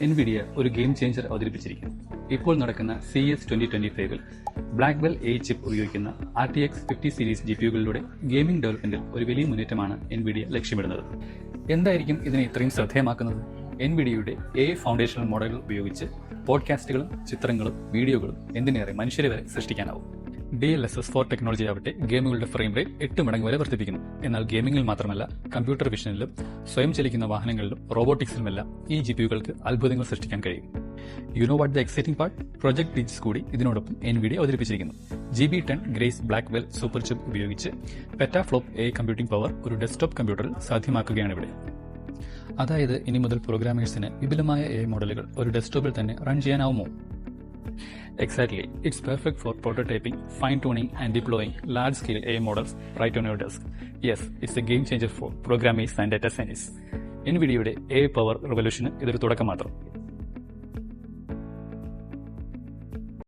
NVIDIA ഒരു game changer അവതരിപ്പിച്ചിരിക്കുന്നു. ഇപ്പോൾ നടക്കുന്ന CES 2025-ൽ ബ്ലാക്ക്ബെൽ AI ചിപ്പ് ഉപയോഗിക്കുന്ന RTX 50 സീരീസ് GPUകളിലൂടെ ഗെയിമിംഗ് ഡെവലപ്മെന്റിൽ ഒരു വലിയ മുന്നേറ്റമാണ് NVIDIA ലക്ഷ്യമിടുന്നത്. എന്തായിരിക്കും ഇതിനെ ഇത്രയും ശ്രദ്ധേയമാക്കുന്നത്? NVIDIAയുടെ AI ഫൗണ്ടേഷണൽ മോഡലുകൾ ഉപയോഗിച്ച് പോഡ്കാസ്റ്റുകളും ചിത്രങ്ങളും വീഡിയോകളും എന്തിനേറെ മനുഷ്യരെ വരെ സൃഷ്ടിക്കാനാവും. DLSS 4 ടെക്നോളജി ആവട്ടെ ഗെയിമുകളുടെ ഫ്രെയിം റേറ്റ് 8 മടങ്ങ് വരെ വർദ്ധിപ്പിക്കുന്നു. എന്നാൽ ഗെയിമിംഗിൽ മാത്രമല്ല, കമ്പ്യൂട്ടർ വിഷനിലും സ്വയം ചലിക്കുന്ന വാഹനങ്ങളിലും റോബോട്ടിക്സിലുമെല്ലാം ഈ GPUകൾക്ക് അത്ഭുതങ്ങൾ സൃഷ്ടിക്കാൻ കഴിയും. You know what the exciting part? Project teach കൂടി ഇതിനോടൊപ്പം NVIDIA അവതരിപ്പിച്ചിരിക്കുന്നു. GB10 Grace Blackwell super chip ഉപയോഗിച്ച് പെറ്റാഫ്ലോപ്പ് AI കമ്പ്യൂട്ടിംഗ് പവർ ഒരു ഡെസ്ക്ടോപ്പ് കമ്പ്യൂട്ടറിൽ സാധ്യമാക്കുകയാണ് ഇവിടെ. അതായത് ഇനി മുതൽ പ്രോഗ്രാമേഴ്സിന് വിപുലമായ AI മോഡലുകൾ ഒരു ഡെസ്ക്ടോപ്പിൽ തന്നെ run ചെയ്യാനാവുമോ? Exactly. It's perfect for prototyping, fine-tuning and deploying large-scale AI models right on your desk. Yes, it's a game changer for programmers and data scientists. NVIDIAയുടെ AI പവർ റെവല്യൂഷന് ഇതൊരു തുടക്കം മാത്രം.